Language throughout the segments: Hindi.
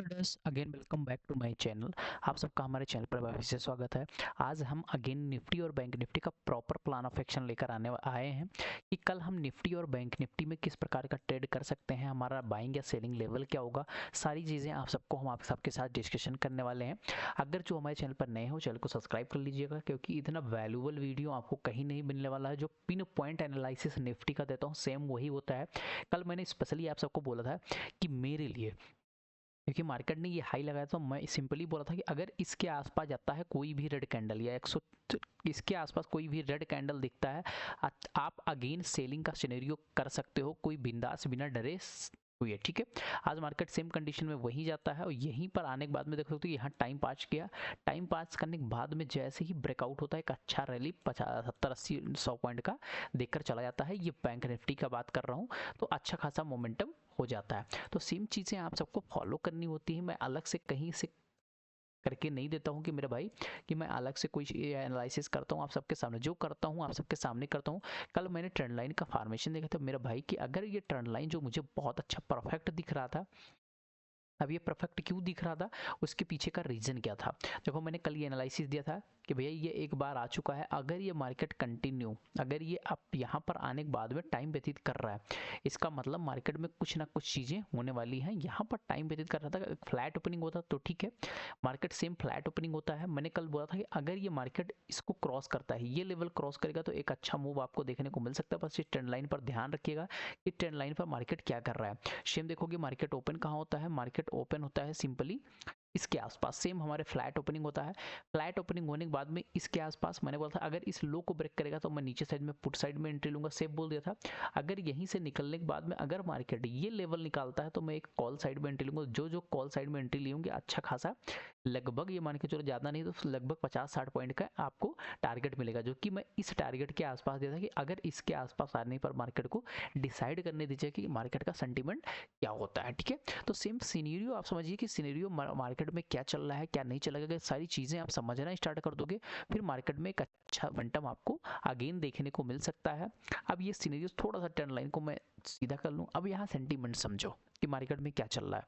Traders again welcome back to my channel. आप सबका हमारे चैनल पर वापस से स्वागत है। आज हम अगेन निफ्टी और बैंक निफ्टी का प्रॉपर प्लान ऑफ एक्शन लेकर आए हैं कि कल हम निफ्टी और बैंक निफ्टी में किस प्रकार का ट्रेड कर सकते हैं, हमारा बाइंग या सेलिंग लेवल क्या होगा, सारी चीज़ें आप सबके साथ डिस्कशन करने वाले हैं। अगर जो हमारे चैनल पर नए हो चैनल को सब्सक्राइब कर लीजिएगा, क्योंकि इतना वैल्यूबल वीडियो आपको कहीं नहीं मिलने वाला है। जो पिन पॉइंट एनालिसिस निफ्टी का देता हूँ सेम वही होता है। कल मैंने स्पेशली आप सबको बोला था कि मेरे लिए, क्योंकि मार्केट ने ये हाई लगाया, तो मैं सिंपली बोला था कि अगर इसके आसपास जाता है कोई भी रेड कैंडल या 100 इसके आसपास कोई भी रेड कैंडल दिखता है, आप अगेन सेलिंग का सिनेरियो कर सकते हो, कोई बिंदास बिना डरे हुई है। ठीक है, आज मार्केट सेम कंडीशन में वहीं जाता है और यहीं पर आने के बाद में देख सकते हो यहाँ टाइम पास किया। टाइम पास करने के बाद में जैसे ही ब्रेकआउट होता है एक अच्छा रैली 50 70 80 100 पॉइंट का देखकर चला जाता है। ये बैंक निफ्टी का बात कर रहा हूँ, तो अच्छा खासा मोमेंटम हो जाता है। तो सेम चीज़ें आप सबको फॉलो करनी होती है। मैं अलग से कहीं से करके नहीं देता हूँ कि मेरे भाई कि मैं अलग से कोई एनालिसिस करता हूँ। आप सबके सामने जो करता हूँ आप सबके सामने करता हूँ। कल मैंने ट्रेंड लाइन का फॉर्मेशन देखा था मेरा भाई कि अगर ये ट्रेंड लाइन जो मुझे बहुत अच्छा परफेक्ट दिख रहा था, अब ये परफेक्ट क्यों दिख रहा था, उसके पीछे का रीज़न क्या था। देखो मैंने कल ये एनालिसिस दिया था कि भैया ये एक बार आ चुका है, अगर ये मार्केट कंटिन्यू, अगर ये अब यहाँ पर आने के बाद में टाइम व्यतीत कर रहा है, इसका मतलब मार्केट में कुछ ना कुछ चीज़ें होने वाली हैं। यहाँ पर टाइम व्यतीत कर रहा था, फ्लैट ओपनिंग होता तो ठीक है, मार्केट सेम फ्लैट ओपनिंग होता है। मैंने कल बोला था कि अगर ये मार्केट इसको क्रॉस करता है, ये लेवल क्रॉस करेगा, तो एक अच्छा मूव आपको देखने को मिल सकता है। बस इस ट्रेंड लाइन पर ध्यान रखिएगा कि ट्रेंड लाइन पर मार्केट क्या कर रहा है। सेम देखोगे मार्केट ओपन कहाँ होता है, मार्केट ओपन होता है सिंपली इसके आसपास, सेम हमारे फ्लैट ओपनिंग होता है। फ्लैट ओपनिंग होने के बाद में इसके आसपास मैंने बोला था अगर इस लो को ब्रेक करेगा तो मैं नीचे साइड में पुट साइड में एंट्री लूंगा, सेफ बोल दिया था। अगर यहीं से निकलने के बाद में अगर मार्केट ये लेवल निकालता है तो मैं एक कॉल साइड में एंट्री लूंगा। जो जो कॉल साइड में एंट्री लेंगे अच्छा खासा, लगभग ये मान के चलो ज़्यादा नहीं तो लगभग 50-60 पॉइंट का आपको टारगेट मिलेगा, जो कि मैं इस टारगेट के आसपास दिया था कि अगर इसके आसपास आने पर मार्केट को डिसाइड करने दीजिए कि मार्केट का सेंटीमेंट क्या होता है। ठीक है, तो सेम सिनेरियो आप समझिए कि सिनेरियो मार्केट में क्या चल रहा है क्या नहीं चल रहा है, सारी चीज़ें आप समझना स्टार्ट कर दोगे, फिर मार्केट में एक अच्छा मोमेंटम आपको अगेन देखने को मिल सकता है। अब ये सिनेरियो थोड़ा सा ट्रेंड लाइन को मैं सीधा कर लूँ, अब यहाँ सेंटीमेंट समझो कि मार्केट में क्या चल रहा है।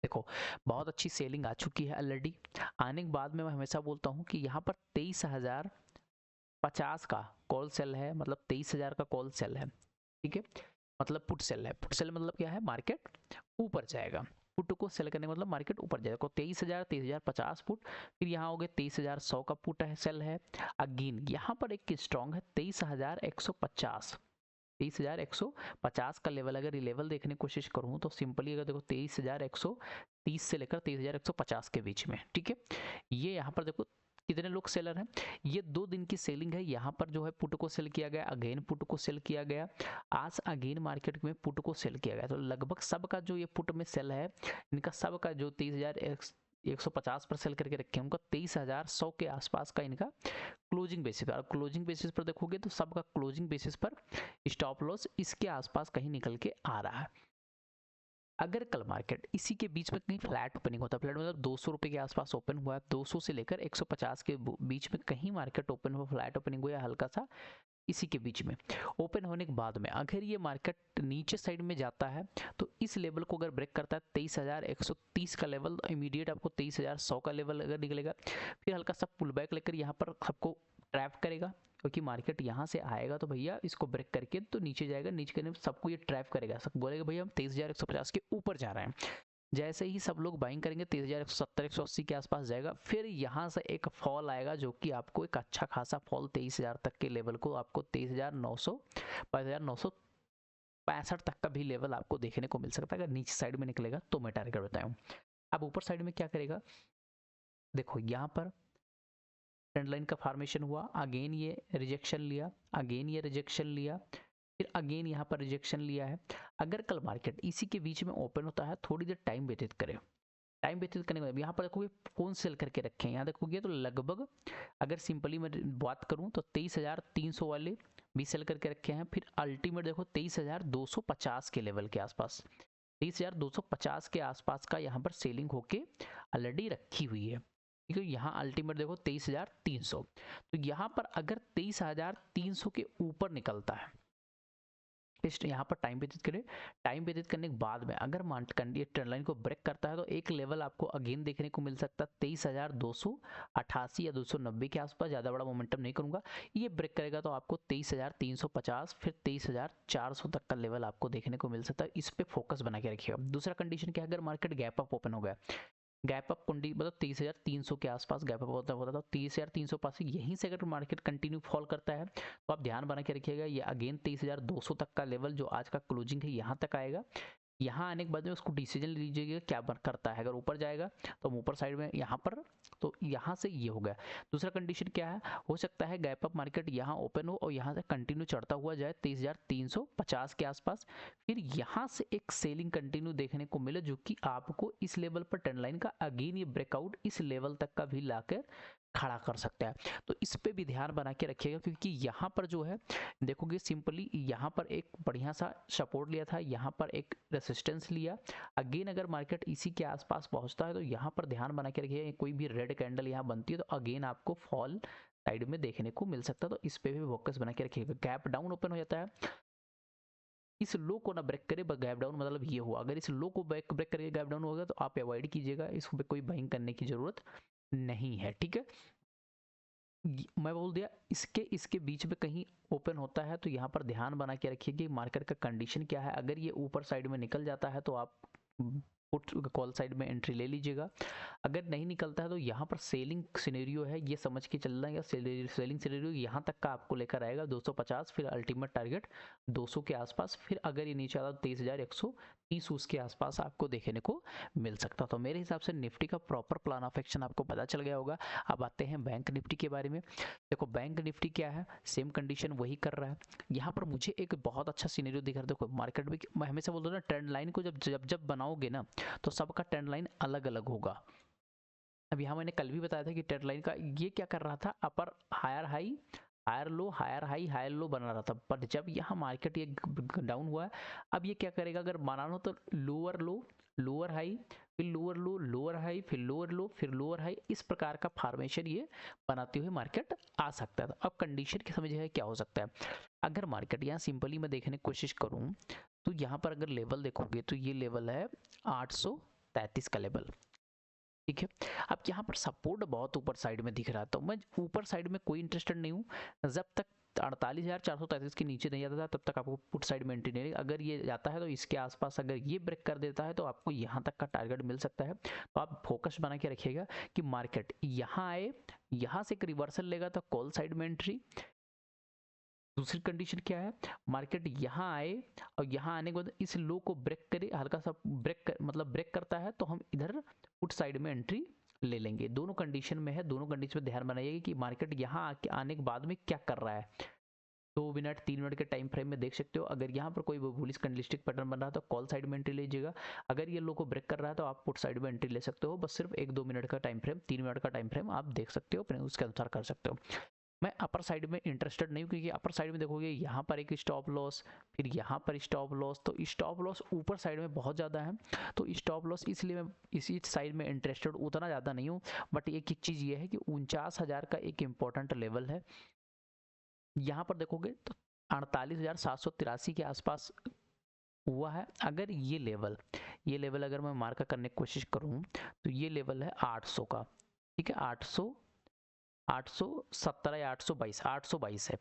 देखो बहुत अच्छी सेलिंग आ चुकी है ऑलरेडी। आने के बाद में मैं हमेशा बोलता हूँ कि यहाँ पर 23,050 का कॉल सेल है, मतलब 23,000 का कॉल सेल है। ठीक है, मतलब पुट सेल है। पुट सेल मतलब क्या है, मार्केट ऊपर जाएगा। पुट को सेल करने का मतलब मार्केट ऊपर जाएगा। 23,000 23,050 पुट, फिर यहाँ हो गए 23,100 का पुट है, सेल है। अगेन यहाँ पर एक स्ट्रॉन्ग है 23,150। 23,150 का लेवल, अगर ये लेवल देखने की कोशिश करूँ तो सिंपली अगर देखो 23,130 से लेकर 23,150 के बीच में। ठीक है, ये यहाँ पर देखो कितने लोग सेलर हैं, ये 2 दिन की सेलिंग है। यहाँ पर जो है पुट को सेल किया गया, अगेन पुट को सेल किया गया, आज अगेन मार्केट में पुट को सेल किया गया। तो लगभग सबका जो ये पुट में सेल है, इनका सबका जो 23,150 पर सेल करके रखे हैं, उनका 23,100 के आसपास का इनका क्लोजिंग बेसिस पर। क्लोजिंग बेसिस पर देखोगे तो सबका क्लोजिंग बेसिस पर स्टॉप लॉस इसके आसपास कहीं निकल के आ रहा है। अगर कल मार्केट इसी के बीच में कहीं फ्लैट ओपनिंग होता है, फ्लैट मतलब 200 रुपए के आसपास ओपन हुआ है, 200 से लेकर 150 के बीच में कहीं मार्केट ओपन हुआ, फ्लैट ओपनिंग हुआ हल्का सा इसी के बीच में, ओपन होने के बाद में अगर ये मार्केट नीचे साइड में जाता है तो इस लेवल को अगर ब्रेक करता है 23,130 का लेवल, इमीडिएट आपको 23,100 का लेवल अगर निकलेगा, फिर हल्का सा पुल बैक लेकर यहाँ पर सबको ट्रैप करेगा, क्योंकि मार्केट यहाँ से आएगा तो भैया इसको ब्रेक करके तो नीचे जाएगा, नीचे करने सबको ये ट्रैप करेगा, सब बोलेगा भैया हम 23,150 के ऊपर जा रहे हैं। जैसे ही सब लोग बाइंग करेंगे 23,170 180 के आसपास जाएगा, फिर यहाँ से एक फॉल आएगा जो कि आपको एक अच्छा खासा फॉल 23,000 तक के लेवल को, आपको 23,900 22,965 तक का भी लेवल आपको देखने को मिल सकता है। अगर नीचे साइड में निकलेगा तो मैं टारगेट बताऊँ। अब ऊपर साइड में क्या करेगा, देखो यहाँ पर ट्रेंड लाइन का फॉर्मेशन हुआ, अगेन ये रिजेक्शन लिया, अगेन ये रिजेक्शन लिया, फिर अगेन यहाँ पर रिजेक्शन लिया है। अगर कल मार्केट इसी के बीच में ओपन होता है, थोड़ी देर टाइम व्यतीत करे, टाइम व्यतीत करने के बाद यहाँ पर देखोगे कौन सेल करके रखे हैं, यहाँ देखोगे तो लगभग अगर सिंपली मैं बात करूँ तो 23,300 वाले भी सेल करके रखे हैं। फिर अल्टीमेट देखो 23,250 के लेवल के आसपास, 23,250 के आसपास का यहाँ पर सेलिंग होके ऑलरेडी रखी हुई है। ठीक है, यहाँ अल्टीमेट देखो 23,300, तो यहाँ पर अगर 23,300 के ऊपर निकलता है, इस यहाँ पर टाइम व्यतीत करें। टाइम व्यतीत करने के बाद में अगर ट्रेंड लाइन को ब्रेक करता है तो एक लेवल आपको अगेन देखने को मिल सकता है 23,288 या 290 के आसपास। ज़्यादा बड़ा मोमेंटम नहीं करूँगा। ये ब्रेक करेगा तो आपको 23,350 फिर 23,400 तक का लेवल आपको देखने को मिल सकता है। इस पे फोकस बना के रखिएगा। दूसरा कंडीशन क्या है, अगर मार्केट गैप अप ओपन हो गया, गैप अप कुंडी मतलब 30,300 के आसपास गैप अप होता है, तो 30,300 पास यहीं से अगर मार्केट कंटिन्यू फॉल करता है तो आप ध्यान बना के रखिएगा, ये अगेन 23,200 तक का लेवल जो आज का क्लोजिंग है यहाँ तक आएगा। यहाँ आने के बाद में उसको डिसीजन लीजिएगा क्या करता है। अगर ऊपर जाएगा तो ऊपर साइड में यहाँ पर, तो यहाँ से ये हो गया। दूसरा कंडीशन क्या है, हो सकता है गैप अप मार्केट यहाँ ओपन हो और यहाँ से कंटिन्यू चढ़ता हुआ जाए 23,350 के आसपास, फिर यहाँ से एक सेलिंग कंटिन्यू देखने को मिले जो कि आपको इस लेवल पर ट्रेंड लाइन का अगेन ये ब्रेकआउट इस लेवल तक का भी लाकर खड़ा कर सकता है। तो इस पे भी ध्यान बना के रखिएगा, क्योंकि यहाँ पर जो है देखोगे सिंपली यहाँ पर एक बढ़िया सा सपोर्ट लिया था, यहाँ पर एक रेसिस्टेंस लिया। अगेन अगर मार्केट इसी के आसपास पहुंचता है तो यहाँ पर ध्यान बना के रखिएगा, कोई भी रेड कैंडल यहाँ बनती है तो अगेन आपको फॉल साइड में देखने को मिल सकता है। तो इस पे भी फोकस बना के रखिएगा। गैप डाउन ओपन हो जाता है, इस लो को ना ब्रेक करे, गैप डाउन मतलब ये हुआ, अगर इस लो को ब्रेक करके गैप डाउन होगा तो आप अवॉइड कीजिएगा, इस पे कोई बाइंग करने की जरूरत नहीं है। ठीक है, मैं बोल दिया इसके बीच में कहीं ओपन होता है तो यहाँ पर ध्यान बना के रखिए कि मार्केट का कंडीशन क्या है। अगर ये ऊपर साइड में निकल जाता है तो आप पुट कॉल साइड में एंट्री ले लीजिएगा। अगर नहीं निकलता है तो यहाँ पर सेलिंग सिनेरियो है, ये समझ के चलना है। सेलिंग सिनेरियो यहाँ तक का आपको लेकर आएगा 250, फिर अल्टीमेट टारगेट 200 के आसपास, फिर अगर ये नीचे आता तो 23,130 उसके आसपास आपको देखने को मिल सकता। तो मेरे हिसाब से निफ्टी का प्रॉपर प्लान ऑफ एक्शन आपको पता चल गया होगा। अब आते हैं बैंक निफ्टी के बारे में। देखो बैंक निफ्टी क्या है, सेम कंडीशन वही कर रहा है। यहाँ पर मुझे एक बहुत अच्छा सीनेरियो दिख रहा है। देखो मार्केट में मैं हमेशा बोलता हूँ ना, ट्रेंड लाइन को जब बनाओगे ना तो सबका ट्रेंड लाइन अलग अलग होगा। अब यहाँ मैंने कल भी बताया था कि ट्रेंड लाइन का ये क्या कर रहा था, upper higher high higher low higher high higher low बना रहा था। पर जब यहाँ मार्केट ये डाउन हुआ है, अब ये क्या करेगा, अगर बनाना हो तो लोअर लो लोअर हाई फिर लोअर लो लोअर हाई फिर लोअर लो फिर लोअर हाई, इस प्रकार का फॉर्मेशन ये बनाते हुए मार्केट आ सकता है। अब कंडीशन की समझ है क्या हो सकता है। अगर मार्केट यहाँ सिंपली मैं देखने की कोशिश करूँ तो यहाँ पर अगर लेवल देखोगे तो ये लेवल है 833 का लेवल। ठीक है, अब यहाँ पर सपोर्ट बहुत ऊपर साइड में दिख रहा है, तो मैं ऊपर साइड में कोई इंटरेस्टेड नहीं हूँ। जब तक 48,433 के नीचे नहीं जाता था तब तक आपको पुट साइड में एंट्री नहीं। अगर ये जाता है तो इसके आसपास अगर ये ब्रेक कर देता है तो आपको यहाँ तक का टारगेट मिल सकता है। तो आप फोकस बना के रखिएगा कि मार्केट यहाँ आए, यहाँ से एक रिवर्सल लेगा तो कॉल साइड में एंट्री। दूसरी कंडीशन क्या है, मार्केट यहाँ आए और यहाँ आने के बाद इस लो को ब्रेक करे, हल्का सा मतलब ब्रेक करता है तो हम इधर पुट साइड में एंट्री ले लेंगे। दोनों कंडीशन में है, दोनों कंडीशन में ध्यान बनाइएगा कि मार्केट यहाँ आने के बाद में क्या कर रहा है। 2 मिनट 3 मिनट के टाइम फ्रेम में देख सकते हो। अगर यहाँ पर कोई बुलिश कैंडलस्टिक पैटर्न बन रहा है तो कॉल साइड में एंट्री लीजिएगा। अगर ये लो को ब्रेक कर रहा है तो आप पुट साइड में एंट्री ले सकते हो। बस सिर्फ 1-2 मिनट का टाइम फ्रेम, 3 मिनट का टाइम फ्रेम आप देख सकते हो, अपने उसके अनुसार कर सकते हो। मैं अपर साइड में इंटरेस्टेड नहीं हूँ, क्योंकि अपर साइड में देखोगे यहाँ पर एक स्टॉप लॉस, फिर यहाँ पर स्टॉप लॉस, तो स्टॉप लॉस ऊपर साइड में बहुत ज़्यादा है। तो स्टॉप लॉस इसलिए मैं इसी साइड में इंटरेस्टेड उतना ज़्यादा नहीं हूँ। बट एक चीज़ ये है कि 49,000 का एक इम्पोर्टेंट लेवल है। यहाँ पर देखोगे तो 48,783 के आसपास हुआ है। अगर ये लेवल अगर मैं मार्क करने की कोशिश करूँ तो ये लेवल है 800 का। ठीक है, 870 या 822 है,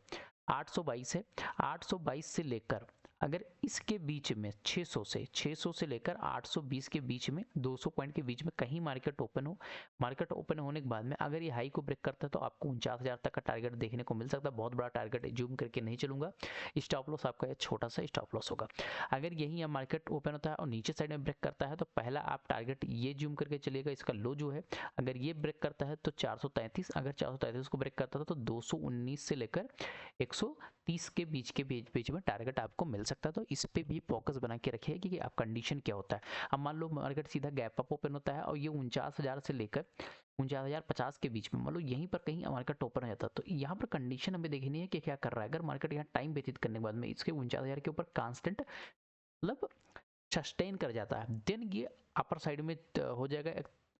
822 से लेकर अगर इसके बीच में 600 से लेकर 820 के बीच में 200 पॉइंट के बीच में कहीं मार्केट ओपन हो, मार्केट ओपन होने के बाद में अगर ये हाई को ब्रेक करता है तो आपको 49,000 तक का टारगेट देखने को मिल सकता है। बहुत बड़ा टारगेट जूम करके नहीं चलूंगा, स्टॉप लॉस आपका ये छोटा सा स्टॉप लॉस होगा। अगर यही मार्केट ओपन होता है और नीचे साइड में ब्रेक करता है तो पहला आप टारगेट ये जूम करके चलेगा, इसका लो जो है अगर ये ब्रेक करता है तो 433, अगर 433 को ब्रेक करता था तो 219 से लेकर 130 के बीच में टारगेट आपको मिल सकता है। तो इस पे भी फोकस बना के रखिए कि आप कंडीशन क्या होता है। अब मान लो मार्केट सीधा गैप अप ओपन होता है और ये 49,000 से लेकर 49,050 के बीच में मान लो यहीं पर कहीं मार्केट ओपन हो जाता है, तो यहाँ पर कंडीशन हमें देखनी है कि क्या कर रहा है। अगर मार्केट यहाँ टाइम व्यतीत करने के बाद में इसके 49,000 के ऊपर कांस्टेंट मतलब सस्टेन कर जाता है, देन ये अपर साइड में हो जाएगा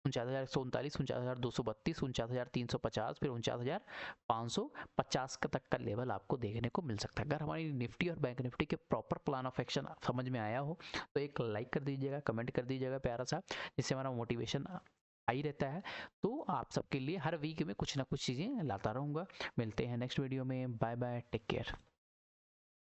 49,139, 49,232, 49,350, फिर 49,550 तक का लेवल आपको देखने को मिल सकता है। अगर हमारी निफ्टी और बैंक निफ्टी के प्रॉपर प्लान ऑफ एक्शन समझ में आया हो तो एक लाइक कर दीजिएगा, कमेंट कर दीजिएगा प्यारा सा, जिससे हमारा मोटिवेशन आई रहता है। तो आप सबके लिए हर वीक में कुछ ना कुछ चीज़ें लाता रहूँगा। मिलते हैं नेक्स्ट वीडियो में। Bye bye, take care.